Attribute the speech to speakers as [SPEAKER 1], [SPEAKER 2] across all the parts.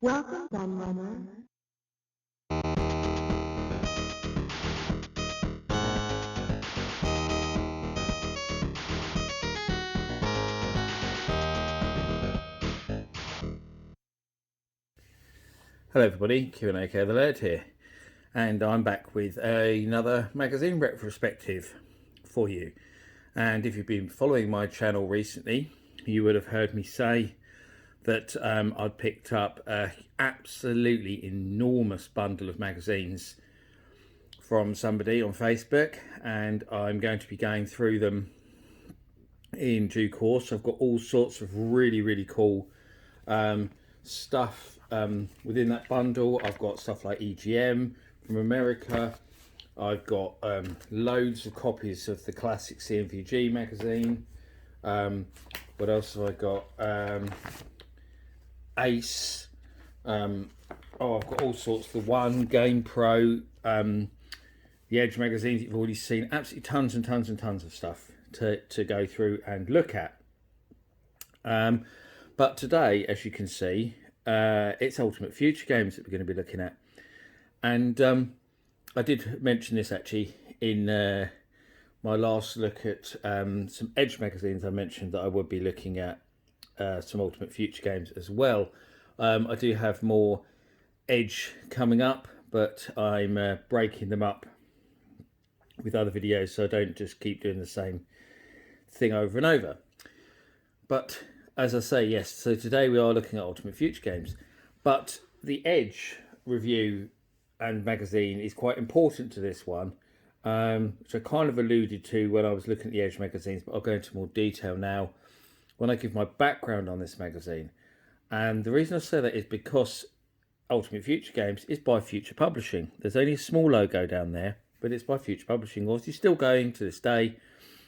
[SPEAKER 1] Welcome, Gunrunner.
[SPEAKER 2] Hello everybody, Q&A the Laird here, and I'm back with another magazine retrospective for you. And if you've been following my channel recently, you would have heard me say that I'd picked up an absolutely enormous bundle of magazines from somebody on Facebook, and I'm going to be going through them in due course. I've got all sorts of really cool stuff within that bundle. I've got stuff like EGM from America. I've got loads of copies of the classic CMVG magazine. What else have I got? Ace. I've got all sorts. The One, Game Pro, the Edge magazines you've already seen. Absolutely tons and tons of stuff to go through and look at. But today, as you can see, it's Ultimate Future games that we're going to be looking at. And I did mention this actually in my last look at some Edge magazines. I mentioned that I would be looking at some Ultimate Future games as well. I do have more Edge coming up, but I'm breaking them up with other videos so I don't just keep doing the same thing over and over. But as I say, yes, so today we are looking at Ultimate Future games, but the Edge review and magazine is quite important to this one, which I kind of alluded to when I was looking at the Edge magazines, but I'll go into more detail now when I give my background on this magazine. And the reason I say that is because Ultimate Future Games is by Future Publishing. There's only a small logo down there, but it's by Future Publishing. Obviously still going to this day,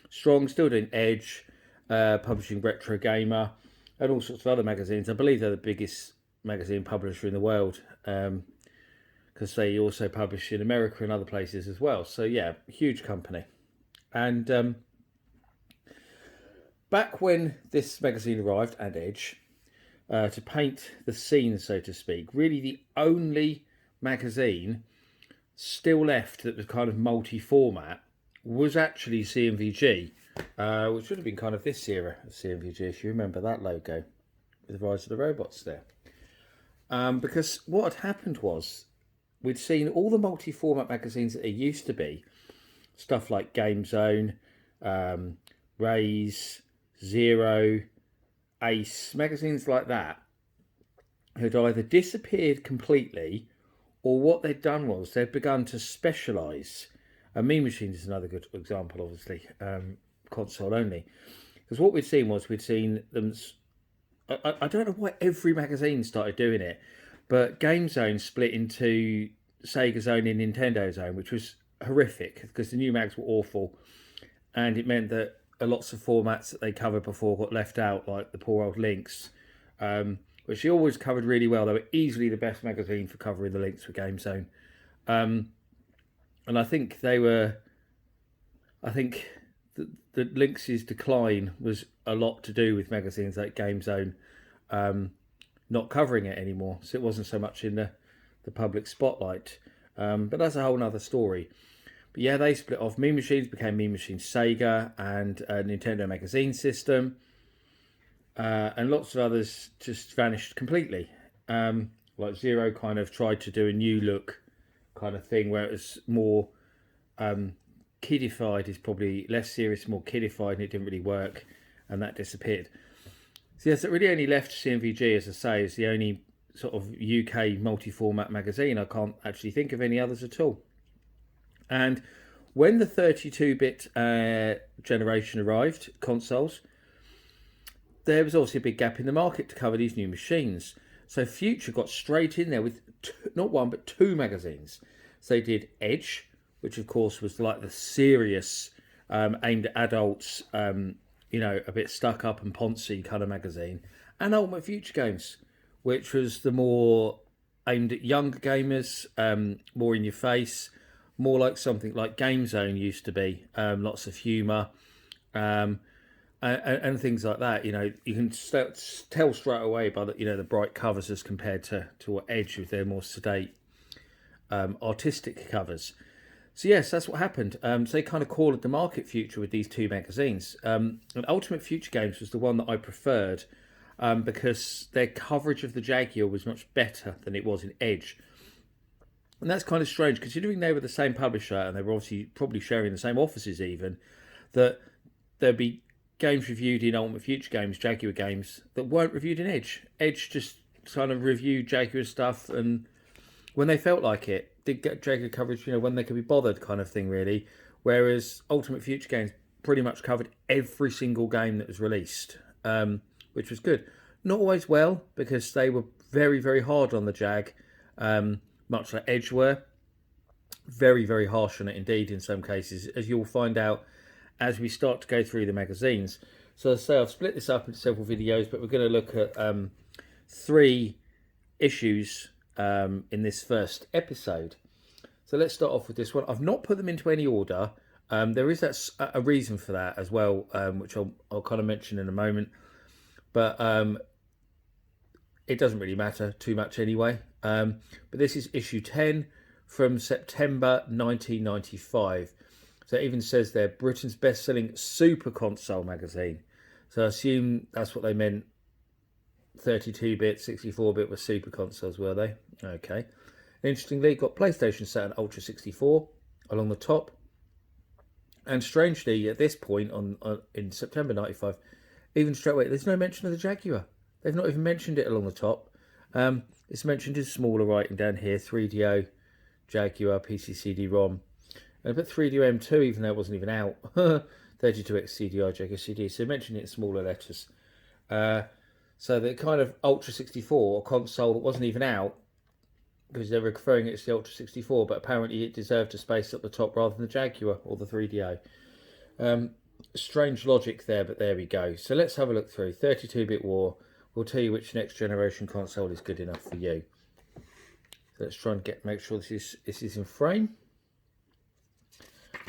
[SPEAKER 2] strong, still doing Edge, publishing Retro Gamer and all sorts of other magazines. I believe they're the biggest magazine publisher in the world, because they also publish in America and other places as well. So yeah, huge company. And back when this magazine arrived, and Edge, to paint the scene, so to speak, really the only magazine still left that was kind of multi-format was actually CMVG, which would have been kind of this era of CMVG, if you remember that logo with the Rise of the Robots there. Because what had happened was we'd seen all the multi-format magazines that there used to be, stuff like Game Zone, Raze, Zero, Ace, magazines like that, had either disappeared completely, or what they'd done was they'd begun to specialise. Mean Machines is another good example, obviously, console only. Because what we'd seen was we'd seen them. I don't know why every magazine started doing it, but Game Zone split into Sega Zone and Nintendo Zone, which was horrific because the new mags were awful, and it meant that lots of formats that they covered before got left out, like the poor old Lynx, which they always covered really well. They were easily the best magazine for covering the Lynx for Game Zone. And I think they were, the Lynx's decline was a lot to do with magazines like Game Zone not covering it anymore. So it wasn't so much in the public spotlight. But that's a whole other story. But yeah, they split off. Mean Machines became Mean Machines Sega and Nintendo Magazine System. And lots of others just vanished completely. Like Zero kind of tried to do a new look kind of thing where it was more kiddified, is probably less serious, more kiddified, and it didn't really work, and that disappeared. So yes, it really only left CMVG, as I say, as the only sort of UK multi-format magazine. I can't actually think of any others at all. And when the 32-bit generation arrived, consoles, there was obviously a big gap in the market to cover these new machines. So Future got straight in there with not one but two magazines. So they did Edge, which of course was like the serious, aimed at adults, a bit stuck up and poncy kind of magazine, and Ultimate Future Games, which was the more aimed at younger gamers, more in your face, more like something like Game Zone used to be, lots of humour. and things like that. You know, you can tell straight away by the, you know, the bright covers as compared to what Edge with their more sedate artistic covers. So yes, that's what happened. So they kind of called the market future with these two magazines. And Ultimate Future Games was the one that I preferred because their coverage of the Jaguar was much better than it was in Edge. And that's kind of strange, considering they were the same publisher and they were obviously probably sharing the same offices even, that there'd be games reviewed in Ultimate Future Games, Jaguar games, that weren't reviewed in Edge. Edge just kind of reviewed Jaguar stuff and when they felt like it, did get Jaguar coverage, you know, when they could be bothered kind of thing, really. Whereas Ultimate Future Games pretty much covered every single game that was released, which was good. Not always well, because they were very, very hard on the Jag, much like Edge were. Very, very harsh on it indeed in some cases, as you'll find out as we start to go through the magazines. So as I say, I've split this up into several videos, but we're going to look at 3 issues in this first episode. So let's start off with this one. I've not put them into any order. There is a reason for that as well, which I'll kind of mention in a moment. But it doesn't really matter too much anyway. But this is issue 10 from September 1995. So it even says there, Britain's best-selling super console magazine. So I assume that's what they meant. 32-bit, 64-bit were super consoles, were they? Okay. Interestingly, got PlayStation Saturn Ultra 64 along the top. And strangely, at this point in September 95, even straight away, there's no mention of the Jaguar. They've not even mentioned it along the top. It's mentioned in smaller writing down here, 3DO, Jaguar, PC CD-ROM. And I put 3DO M2, even though it wasn't even out. 32X CDI, Jaguar CD. So mentioned it in smaller letters. So the kind of Ultra 64 console that wasn't even out, because they're referring it to the Ultra 64, but apparently it deserved a space at the top rather than the Jaguar or the 3DO. Strange logic there, but there we go. So let's have a look through. 32-bit war. We'll tell you which next generation console is good enough for you. So let's try and make sure this is in frame.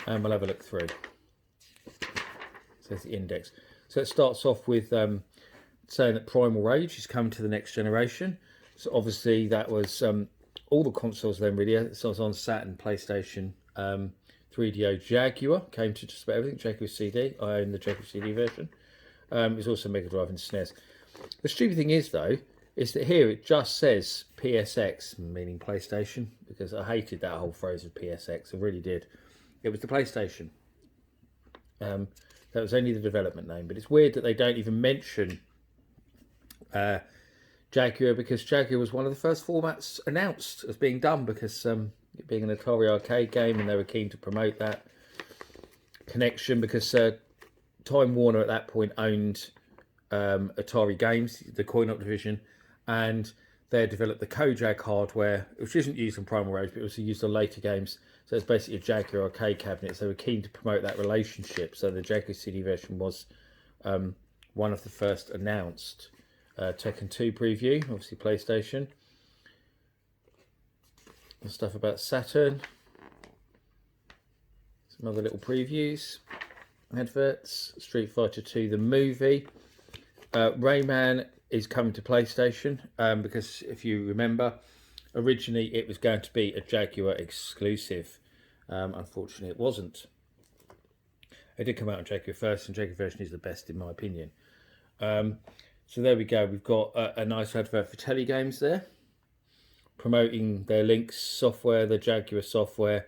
[SPEAKER 2] And we'll have a look through. So there's the index. So it starts off with saying that Primal Rage is coming to the next generation. So obviously that was all the consoles then really. So it was on Saturn, PlayStation, 3DO, Jaguar, came to just about everything. Jaguar CD, I own the Jaguar CD version. It was also Mega Drive and SNES. The stupid thing is though, is that here it just says PSX, meaning PlayStation, because I hated that whole phrase of PSX, I really did. It was the PlayStation. That was only the development name, but it's weird that they don't even mention Jaguar, because Jaguar was one of the first formats announced as being done, because it being an Atari arcade game, and they were keen to promote that connection, because Time Warner at that point owned Atari Games, the coin-op division, and they had developed the Kojak hardware, which isn't used on Primal Rage, but it was used on later games. So it's basically a Jaguar arcade cabinet. So they were keen to promote that relationship. So the Jaguar CD version was one of the first announced. Tekken 2 preview, obviously PlayStation. And stuff about Saturn. Some other little previews. Adverts. Street Fighter 2 the movie. Rayman is coming to PlayStation because if you remember, originally it was going to be a Jaguar exclusive. Unfortunately it wasn't. It did come out on Jaguar first, and Jaguar version is the best in my opinion. So there we go. We've got a nice advert for Telegames there, promoting their Lynx software, the Jaguar software,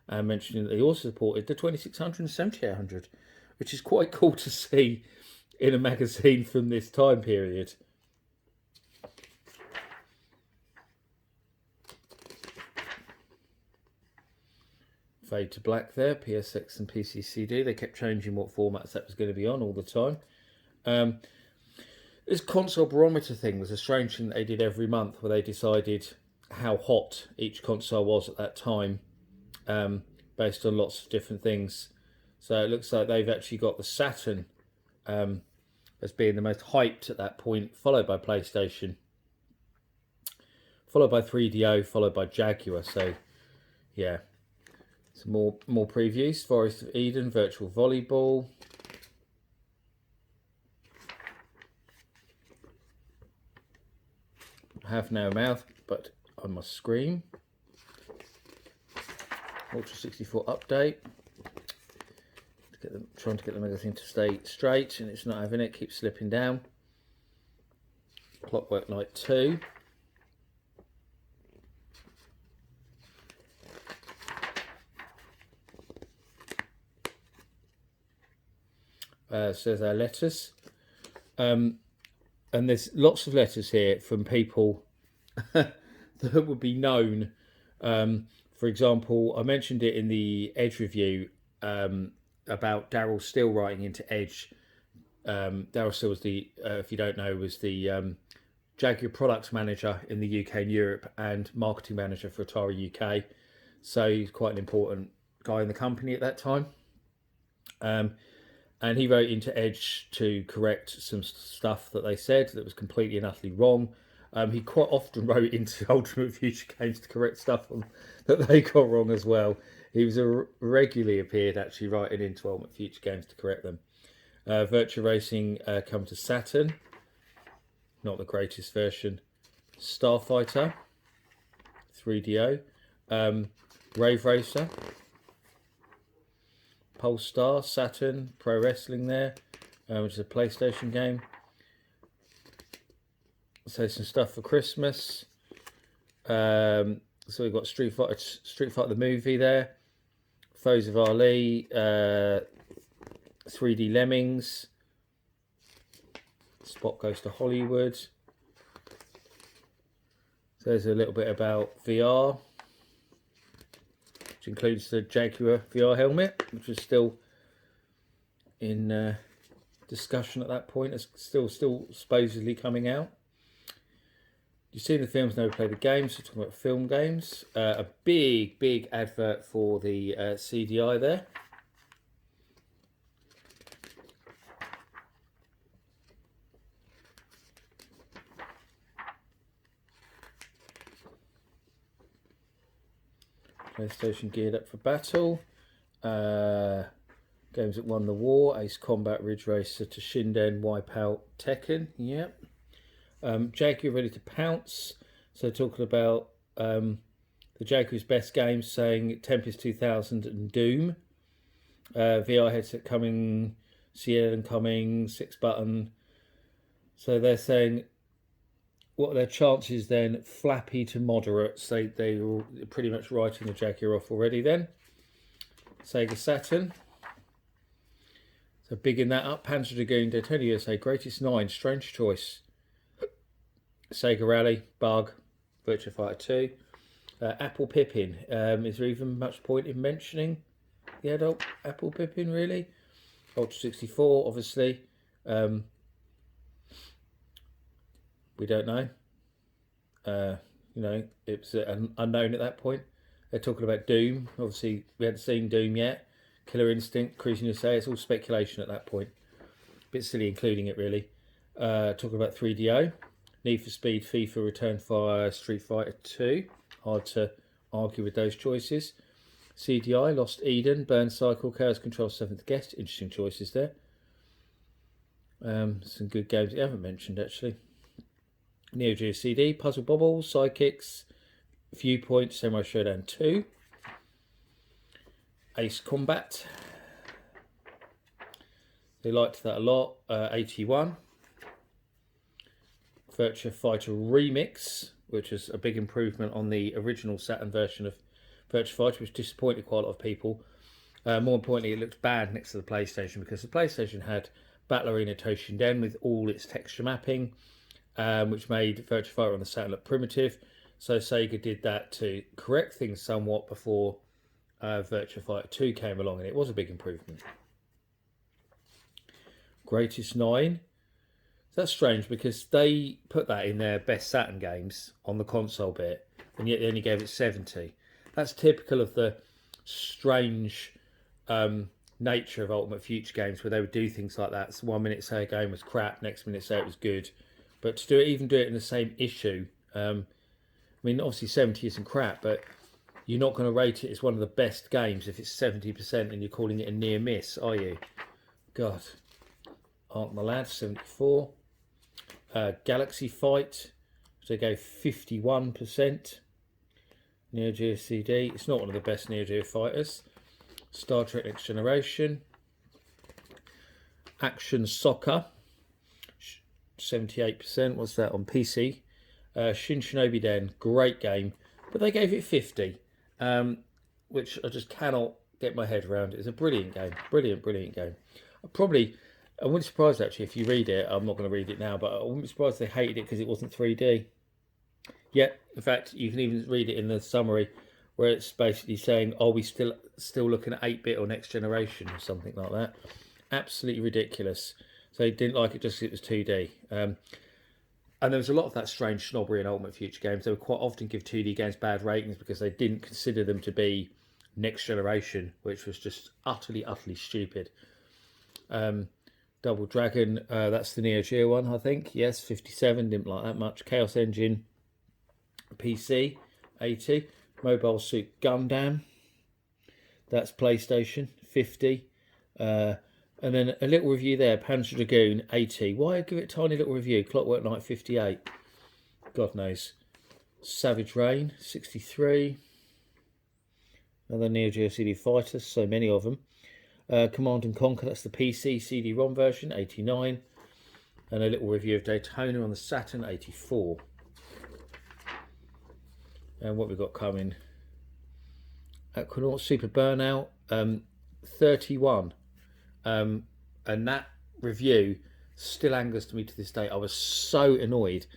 [SPEAKER 2] and mentioning that they also supported the 2600 and 7800, which is quite cool to see in a magazine from this time period. Fade to black there, PSX and PCCD. They kept changing what formats that was going to be on all the time. This console barometer thing was a strange thing that they did every month, where they decided how hot each console was at that time, based on lots of different things. So it looks like they've actually got the Saturn as being the most hyped at that point, followed by PlayStation, followed by 3DO, followed by Jaguar. So yeah, some more previews. Forest of Eden, Virtual Volleyball. have no mouth, but I must scream. Ultra 64 update. Trying to get the magazine to stay straight, and it's not having it. Keeps slipping down. Clockwork Night 2. Says our letters, and there's lots of letters here from people that would be known. For example, I mentioned it in the Edge review about Daryl Steele writing into Edge. Daryl Steele was the, if you don't know, was the Jaguar products manager in the UK and Europe and marketing manager for Atari UK. So he's quite an important guy in the company at that time. And he wrote into Edge to correct some stuff that they said that was completely and utterly wrong. He quite often wrote into Ultimate Future Games to correct stuff that they got wrong as well. He was regularly appeared actually writing into Ultimate Future Games to correct them. Virtua Racing come to Saturn. Not the greatest version. Starfighter. 3DO. Rave Racer. Polestar, Saturn, Pro Wrestling there, which is a PlayStation game. So some stuff for Christmas. So we've got Street Fighter the movie there. Foes of Ali, 3D Lemmings. Spot Goes to Hollywood. So there's a little bit about VR. Which includes the Jaguar VR helmet, which was still in discussion at that point. It's still supposedly coming out. You've seen the films, never played the games. So talking about film games. A big advert for the CDI there. PlayStation geared up for battle. Games that won the war. Ace Combat, Ridge Racer, to Shinden, Wipeout, Tekken. Yep. Jaguar ready to pounce. So talking about the Jaguar's best games, saying Tempest 2000 and Doom. VR headset coming, CL coming, 6-button. So they're saying, what are their chances then? Flappy to moderate. So they were pretty much writing the Jaguar off already then. Sega Saturn. So bigging that up. Panzer Dragoon, Daytona USA, Greatest 9, Strange Choice. Sega Rally, Bug, Virtua Fighter 2. Apple Pippin. Is there even much point in mentioning the adult Apple Pippin, really? Ultra 64, obviously. We don't know. You know, it's unknown at that point. They're talking about Doom. Obviously, we hadn't seen Doom yet. Killer Instinct, Cruis'n USA. It's all speculation at that point. Bit silly including it, really. Talking about 3DO. Need for Speed, FIFA, Return Fire, Street Fighter 2. Hard to argue with those choices. CDI, Lost Eden, Burn Cycle, Chaos Control, 7th Guest. Interesting choices there. Some good games that you haven't mentioned, actually. Neo Geo CD, Puzzle Bobble, Sidekicks, Viewpoint, Samurai Showdown 2. Ace Combat. They liked that a lot. 81. Virtua Fighter Remix, which is a big improvement on the original Saturn version of Virtua Fighter, which disappointed quite a lot of people. More importantly, it looked bad next to the PlayStation because the PlayStation had Battle Arena Toshinden with all its texture mapping, which made Virtua Fighter on the Saturn look primitive. So Sega did that to correct things somewhat before Virtua Fighter 2 came along, and it was a big improvement. Greatest 9. That's strange because they put that in their best Saturn games on the console bit, and yet they only gave it 70. That's typical of the strange nature of Ultimate Future games, where they would do things like that. So 1 minute say a game was crap, next minute say it was good. But to even do it in the same issue, I mean, obviously 70 isn't crap, but you're not going to rate it as one of the best games if it's 70% and you're calling it a near miss, are you? God. Aren't the lads, 74. Galaxy Fight, which they gave 51%. Neo Geo CD, it's not one of the best Neo Geo fighters. Star Trek Next Generation. Action Soccer, 78%. What's that on PC? Shin Shinobi Den, great game, but they gave it 50, which I just cannot get my head around. It's a brilliant game, brilliant game. I wouldn't be surprised actually if you read it. I'm not going to read it now, but I wouldn't be surprised if they hated it because it wasn't 3D. Yeah, in fact, you can even read it in the summary where it's basically saying, "Are we still looking at 8-bit or Next Generation or something like that?" Absolutely ridiculous. So they didn't like it just because it was 2D. And there was a lot of that strange snobbery in Ultimate Future games. They would quite often give 2D games bad ratings because they didn't consider them to be Next Generation, which was just utterly stupid. Double Dragon, that's the Neo Geo one, I think. Yes, 57, didn't like that much. Chaos Engine, PC, 80. Mobile Suit Gundam, that's PlayStation, 50. And then a little review there, Panzer Dragoon, 80. Why give it a tiny little review? Clockwork Knight, 58. God knows. Savage Rain, 63. Another Neo Geo CD fighter, so many of them. Command and Conquer, that's the PC CD-ROM version, 89. And a little review of Daytona on the Saturn, 84. And what we've got coming. Aquanaut Super Burnout, 31. And that review still angers me to this day. I was so annoyed.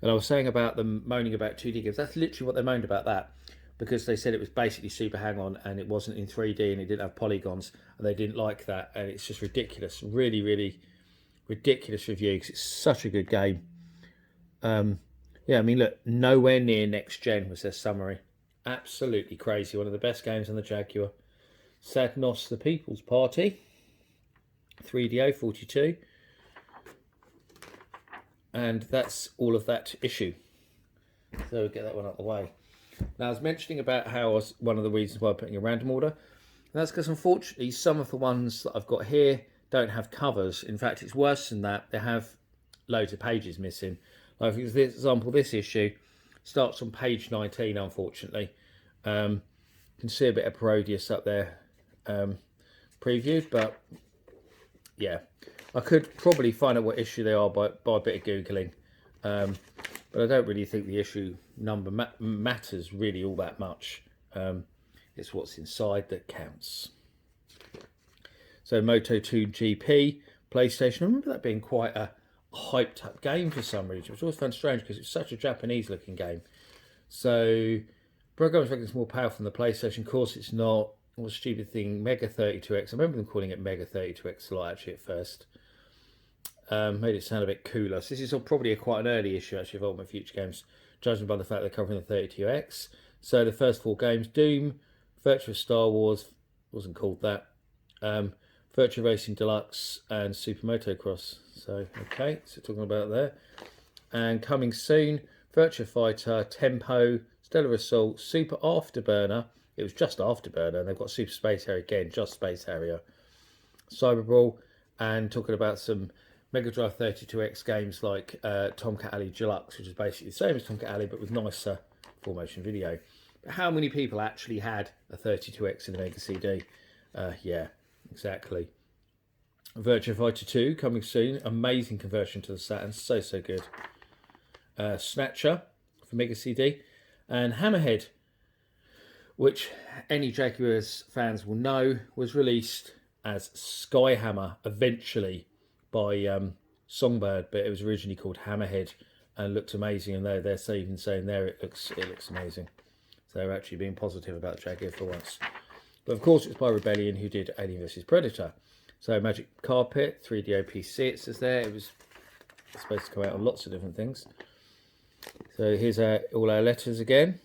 [SPEAKER 2] And I was saying about them moaning about 2D games. That's literally what they moaned about that. Because they said it was basically Super Hang-On and it wasn't in 3D and it didn't have polygons. And they didn't like that. And it's just ridiculous. Really ridiculous review because it's such a good game. Yeah, I mean, look, nowhere near Next Gen was their summary. Absolutely crazy. One of the best games on the Jaguar. Sadnos, the People's Party. 3DO 42, and that's all of that issue. So we'll get that one out of the way. Now, I was mentioning about how one of the reasons why I'm putting a random order, and that's because unfortunately some of the ones that I've got here don't have covers. In fact, it's worse than that. They have loads of pages missing. Like for example, this issue starts on page 19, unfortunately. You can see a bit of Parodius up there previewed, but yeah, I could probably find out what issue they are by a bit of Googling. But I don't really think the issue number matters really all that much. It's what's inside that counts. So Moto 2 GP, PlayStation. I remember that being quite a hyped up game for some reason, which I always found strange because it's such a Japanese looking game. So programs reckon it's more powerful than the PlayStation. Of course it's not. What a stupid thing, Mega 32X. I remember them calling it Mega 32X a lot actually at first. Made it sound a bit cooler. So this is probably quite an early issue actually of Ultimate Future Games, judging by the fact they're covering the 32X. So the first 4 games, Doom, Virtua Star Wars, wasn't called that, Virtua Racing Deluxe, and Super Motocross. So, okay, so talking about there. And coming soon, Virtua Fighter, Tempo, Stellar Assault, Super Afterburner. It was just Afterburner, and they've got Super Space Harrier again, just Space Harrier. Cyber Brawl, and talking about some Mega Drive 32X games like Tomcat Alley Deluxe, which is basically the same as Tomcat Alley, but with nicer full-motion video. But how many people actually had a 32X in a Mega CD? Yeah, exactly. Virtua Fighter 2 coming soon. Amazing conversion to the Saturn, so good. Snatcher for Mega CD, and Hammerhead, which any Jaguars fans will know was released as Skyhammer eventually by Songbird, but it was originally called Hammerhead and looked amazing. And they're even saying there it looks amazing. So they're actually being positive about the Jaguar for once. But of course, it's by Rebellion, who did Alien vs Predator. So Magic Carpet, 3DO PC, it says there. It was supposed to come out on lots of different things. So here's all our letters again.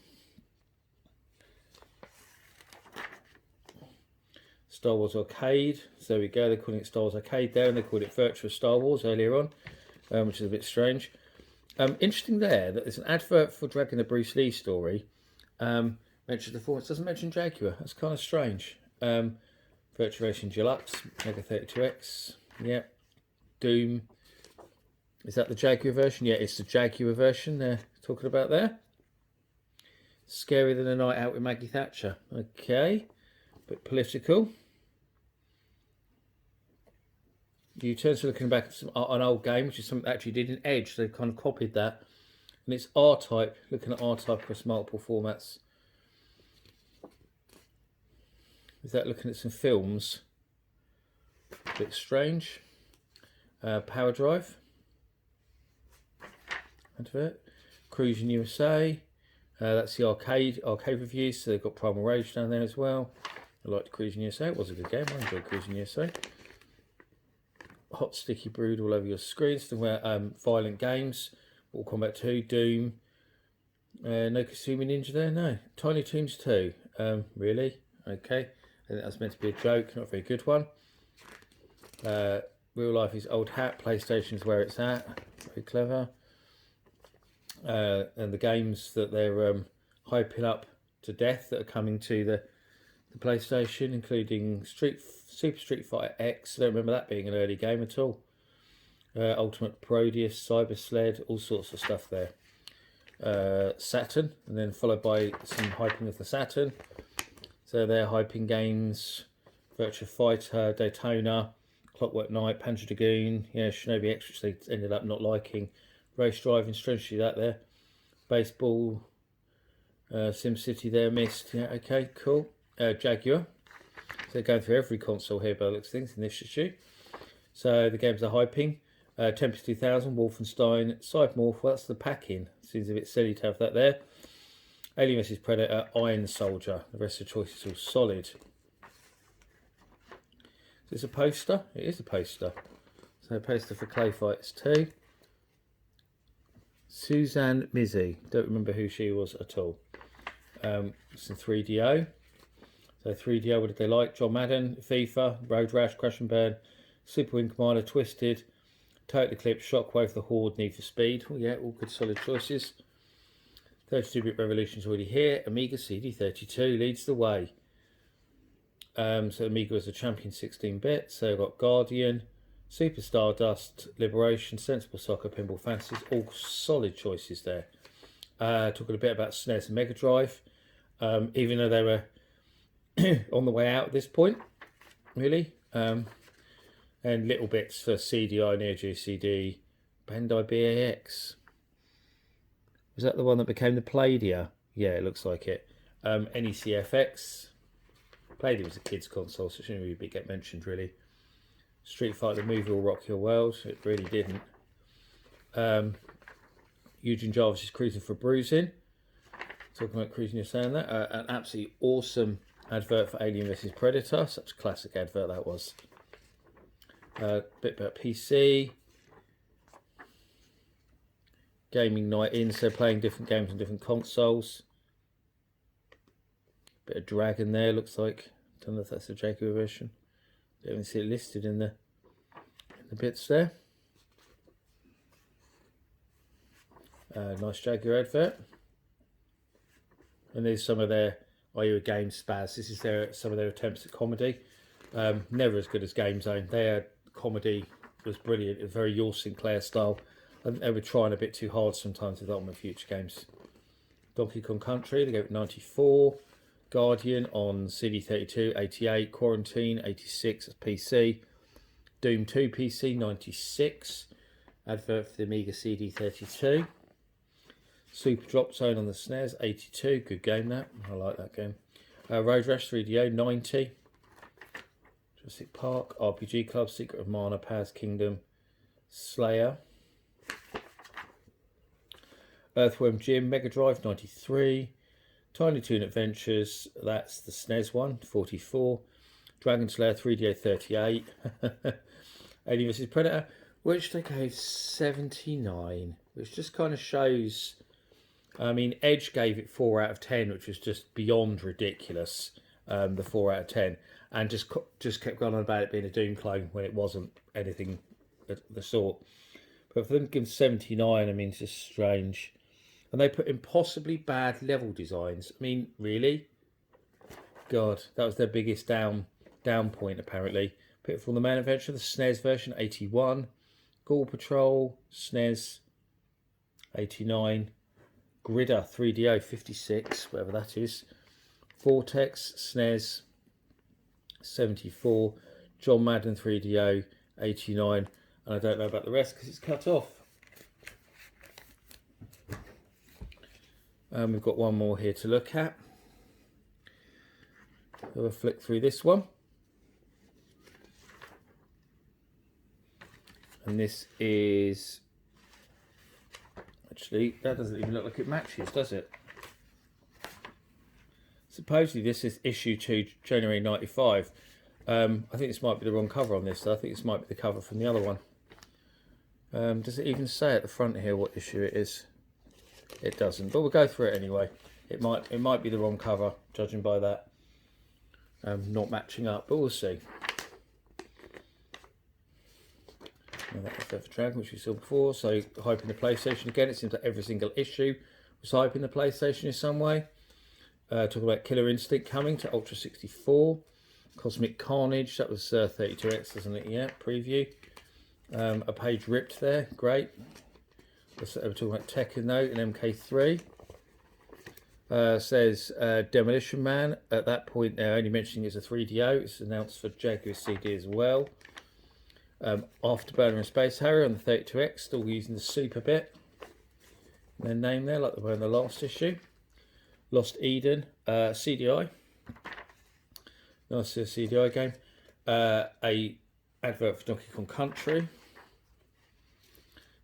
[SPEAKER 2] Star Wars Arcade. So there we go. They're calling it Star Wars Arcade there, and they called it Virtua Star Wars earlier on, which is a bit strange. Interesting there that there's an advert for Dragging the Bruce Lee story. Mentions the performance, doesn't mention Jaguar. That's kind of strange. Virtua Racing Deluxe, Mega 32X. Yeah. Doom. Is that the Jaguar version? Yeah, it's the Jaguar version they're talking about there. Scarier than a night out with Maggie Thatcher. Okay, bit political. U-turn, so looking back at an old game, which is something that actually did in Edge. They kind of copied that. And it's R-Type, looking at R-Type across multiple formats. Is that looking at some films? A bit strange. Power Drive. Advert. Cruis'n USA. That's the arcade reviews, so they've got Primal Rage down there as well. I liked Cruis'n USA, it was a good game, I enjoyed Cruis'n USA. Hot Sticky Brood all over your screen, violent games, Mortal Kombat 2, Doom. No Kasumi Ninja there, no. Tiny Toons 2, really? Okay, I think that's meant to be a joke, not a very good one. Real Life is Old Hat, PlayStation's where it's at, very clever. And the games that they're hyping up to death that are coming to the PlayStation, including Super Street Fighter X. I don't remember that being an early game at all. Ultimate Parodius, Cyber Sled, all sorts of stuff there. Saturn, and then followed by some hyping of the Saturn. So they're hyping games, Virtua Fighter, Daytona, Clockwork Knight, Panzer Dragoon, yeah, Shinobi X, which they ended up not liking. Race driving, strangely that there. Baseball, SimCity there, missed. Yeah, okay, cool. Jaguar. So they're going through every console here by the looks of things in this issue. So the games are hyping. Tempest 2000, Wolfenstein, Cybermorph, well, that's the pack-in. Seems a bit silly to have that there. Alien vs Predator, Iron Soldier. The rest of the choice is all solid. Is this a poster? It is a poster. So a poster for Clay Fights 2. Suzanne Mizzi. Don't remember who she was at all. Some 3DO. So 3DO, what did they like? John Madden, FIFA, Road Rash, Crash and Burn, Super Wing Commander, Twisted, Total Eclipse, Shockwave, The Horde, Need for Speed. Well, yeah, all good solid choices. 32-bit Revolution's already here. Amiga CD32 leads the way. So Amiga was a champion 16-bit. So we've got Guardian, Super Stardust, Liberation, Sensible Soccer, Pinball Fantasies. All solid choices there. Talking a bit about SNES and Mega Drive. Even though they were on the way out at this point, really. And little bits for CDI, Neo Geo CD, Bandai BAX. Was that the one that became the Playdia? Yeah, it looks like it. NECFX. Playdia was a kid's console, so it shouldn't really get mentioned, really. Street Fighter the movie will rock your world. It really didn't. Eugene Jarvis is Cruis'n for Bruising. Talking about Cruis'n, you're saying that. An absolutely awesome advert for Alien vs Predator. Such a classic advert that was. Bit about PC. Gaming night in, so playing different games on different consoles. Bit of Dragon there, looks like. Don't know if that's a Jaguar version. Don't even see it listed in the bits there. Nice Jaguar advert. And there's some of their Are You a Game Spaz. This is some of their attempts at comedy. Never as good as Game Zone. Their comedy was brilliant. It was very Your Sinclair style. I think they were trying a bit too hard sometimes with Ultimate Future games. Donkey Kong Country, they gave it 94. Guardian on CD32, 88. Quarantine, 86 as PC. Doom 2 PC, 96. Advert for the Amiga CD32. Super Drop Zone on the SNES, 82. Good game that. I like that game. Road Rash 3DO, 90. Jurassic Park, RPG Club, Secret of Mana, Powers Kingdom, Slayer. Earthworm Jim, Mega Drive, 93. Tiny Toon Adventures, that's the SNES one, 44. Dragon Slayer 3DO, 38. Alien vs Predator, which they gave 79, which just kind of shows. I mean, Edge gave it 4 out of 10, which was just beyond ridiculous. The 4 out of 10, and just kept going on about it being a Doom clone when it wasn't anything of the sort. But for them to give 79, I mean, it's just strange. And they put impossibly bad level designs. I mean, really? God, that was their biggest down point, apparently. Pitfall the Man Adventure, the SNES version, 81. Ghoul Patrol, SNES, 89, Gridder 3DO 56, whatever that is, Vortex, SNES, 74, John Madden 3DO 89, and I don't know about the rest because it's cut off. We've got one more here to look at. Have a flick through this one. And this is, actually, that doesn't even look like it matches, does it? Supposedly this is issue 2, January 95. I think this might be the wrong cover on this, so I think this might be the cover from the other one. Does it even say at the front here what issue it is? It doesn't, but we'll go through it anyway. It might be the wrong cover, judging by that. Not matching up, but we'll see. And that was there for Dragon, which we saw before. So hyping the PlayStation again. It seems like every single issue was hyping the PlayStation in some way. Talking about Killer Instinct coming to Ultra 64. Cosmic Carnage, that was 32X, isn't it? Yeah, preview. A page ripped there, great. We're talking about Tekken though, and MK3. Says Demolition Man. At that point, they're only mentioning it's a 3DO. It's announced for Jaguar CD as well. Afterburner and Space Harrier on the 32X, still using the super bit. Their name there, like they were in the last issue. Lost Eden, CDI. Nice CDI game. A advert for Donkey Kong Country.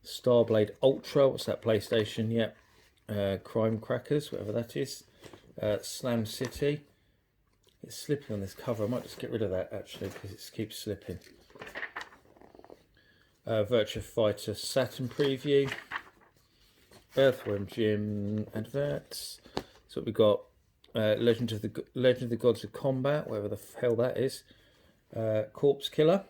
[SPEAKER 2] Starblade Ultra, what's that, PlayStation? Yep. Crime Crackers, whatever that is. Slam City. It's slipping on this cover. I might just get rid of that actually because it keeps slipping. Virtua Fighter Saturn preview. Earthworm Jim adverts. So we've got Legend of the Gods of Combat, whatever the hell that is. Corpse Killer.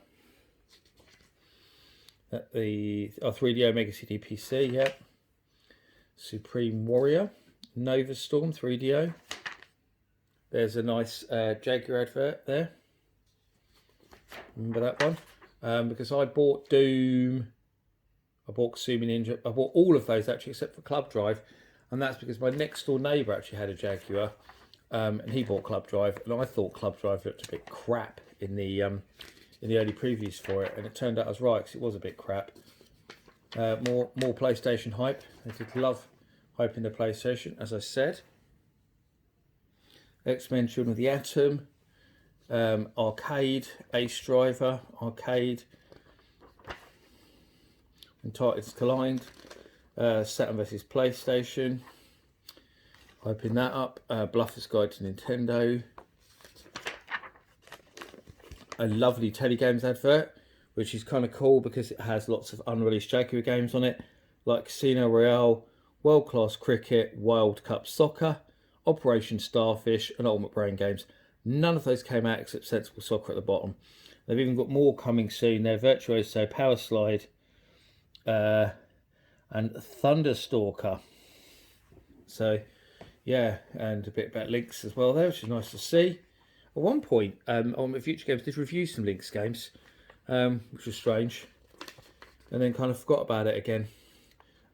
[SPEAKER 2] At the 3DO Mega CD PC, yeah. Supreme Warrior. Nova Storm 3DO. There's a nice Jaguar advert there. Remember that one? Because I bought Doom, I bought Kasumi Ninja, I bought all of those actually except for Club Drive, and that's because my next door neighbour actually had a Jaguar, and he bought Club Drive, and I thought Club Drive looked a bit crap in the early previews for it, and it turned out I was right because it was a bit crap. More PlayStation hype. I did love hyping the PlayStation, as I said. X-Men Children of the Atom. Arcade, Ace Driver, Arcade, Untitled Collide, Saturn vs PlayStation, hyping that up, Bluffer's Guide to Nintendo, a lovely Telegames advert, which is kind of cool because it has lots of unreleased Jaguar games on it, like Casino Royale, World Class Cricket, World Cup Soccer, Operation Starfish, and Ultimate Brain games. None of those came out except Sensible Soccer at the bottom. They've even got more coming soon. They're Virtuoso, Power Slide, and Thunderstalker. So, yeah, and a bit about Lynx as well there, which is nice to see. At one point, on Future Games, did review some Lynx games, which was strange, and then kind of forgot about it again.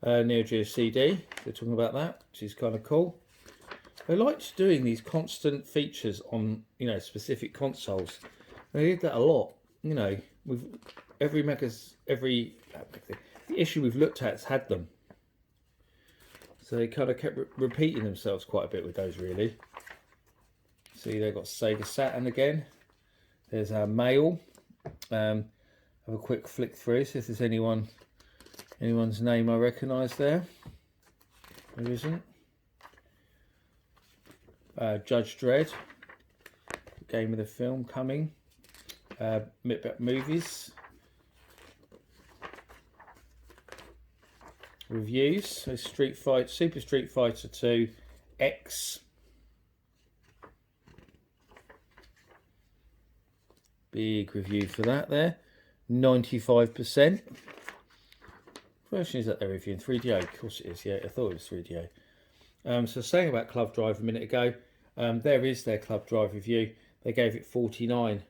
[SPEAKER 2] Neo Geo CD, they're talking about that, which is kind of cool. They liked doing these constant features on, specific consoles. They did that a lot. With every issue we've looked at has had them. So they kind of kept repeating themselves quite a bit with those, really. See, they've got Sega Saturn again. There's our mail. Have a quick flick through, see if there's anyone's name I recognise there. There isn't. Judge Dredd, game of the film coming. Movies. Reviews. So Super Street Fighter 2 X. Big review for that there. 95%. Version is that they're reviewing 3DO? Of course it is, yeah, I thought it was 3DO. So saying about Club Drive a minute ago, there is their Club Drive review. They gave it 49,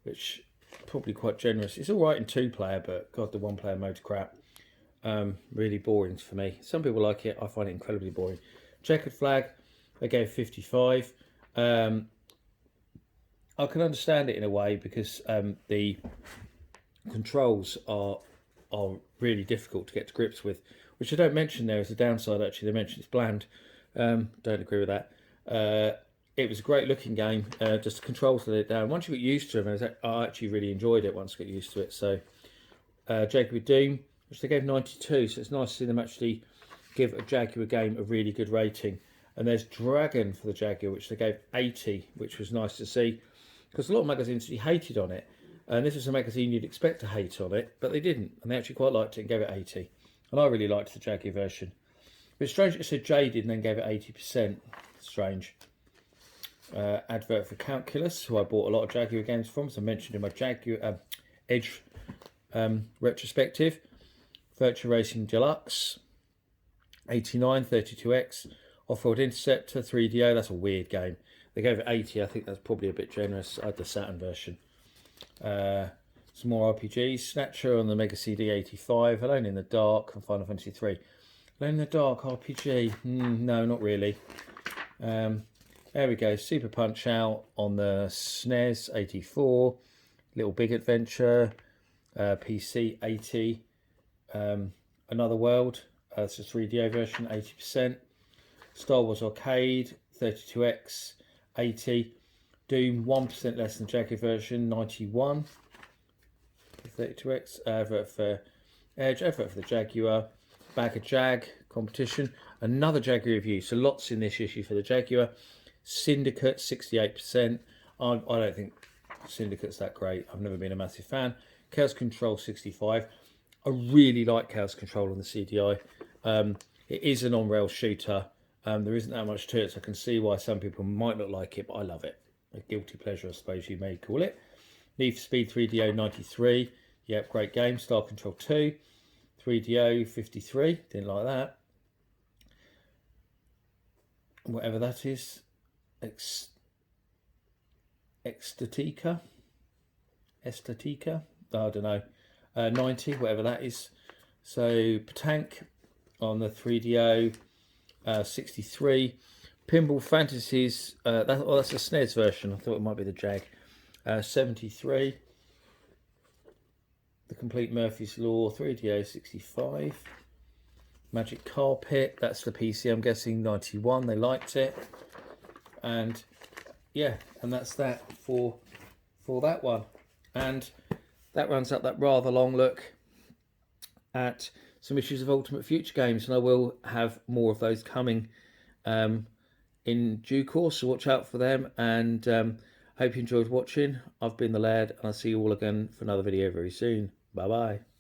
[SPEAKER 2] which probably quite generous. It's all right in 2-player, but God, the 1-player mode's crap. Really boring for me. Some people like it. I find it incredibly boring. Checkered flag, I gave 55. I can understand it in a way because the controls are really difficult to get to grips with, which I don't mention there as a downside. Actually, they mention it's bland. Don't agree with that. It was a great looking game. Just the controls let it down. Once you get used to them, I actually really enjoyed it once I got used to it. So Jaguar Doom, which they gave 92, so it's nice to see them actually give a Jaguar game a really good rating. And there's Dragon for the Jaguar, which they gave 80, which was nice to see, because a lot of magazines actually hated on it, and this was a magazine you'd expect to hate on it, but they didn't, and they actually quite liked it and gave it 80. And I really liked the Jaguar version. But it's strange it said Jaded and then gave it 80%. Strange. Advert for Calculus, who I bought a lot of Jaguar games from, as I mentioned in my Jaguar Edge retrospective. Virtua Racing Deluxe, 89, 32X. Off-Road Interceptor, 3DO, that's a weird game. They gave it 80, I think that's probably a bit generous. I had the Saturn version. Some more RPGs. Snatcher on the Mega CD 85, Alone in the Dark, and Final Fantasy 3. Alone in the Dark RPG, no, not really. There we go, Super Punch Out on the SNES 84, Little Big Adventure, PC 80, Another World, that's a 3DO version, 80%. Star Wars Arcade, 32X, 80. Doom, 1% less than Jaguar version, 91. 32X, advert for Edge, advert for the Jaguar. Bag of Jag competition. Another Jaguar review, so lots in this issue for the Jaguar. Syndicate, 68%. I don't think Syndicate's that great. I've never been a massive fan. Chaos Control, 65. I really like Chaos Control on the CDI. It is an on-rail shooter. There isn't that much to it, so I can see why some people might not like it, but I love it. A guilty pleasure, I suppose you may call it. Need for Speed 3DO 93. Yep, great game. Star Control 2. 3DO 53. Didn't like that. Whatever that is. Estatica. I don't know. 90, whatever that is. So, Patank on the 3DO. 63. Pinball Fantasies. That's a SNES version. I thought it might be the Jag. 73. The Complete Murphy's Law 3DO 65. Magic Carpet. That's the PC. I'm guessing 91. They liked it. And yeah, and that's that for that one. And that runs up that rather long look at some issues of Ultimate Future games, and I will have more of those coming in due course, so watch out for them. And hope you enjoyed watching. I've been the Lad, and I'll see you all again for another video very soon. Bye bye.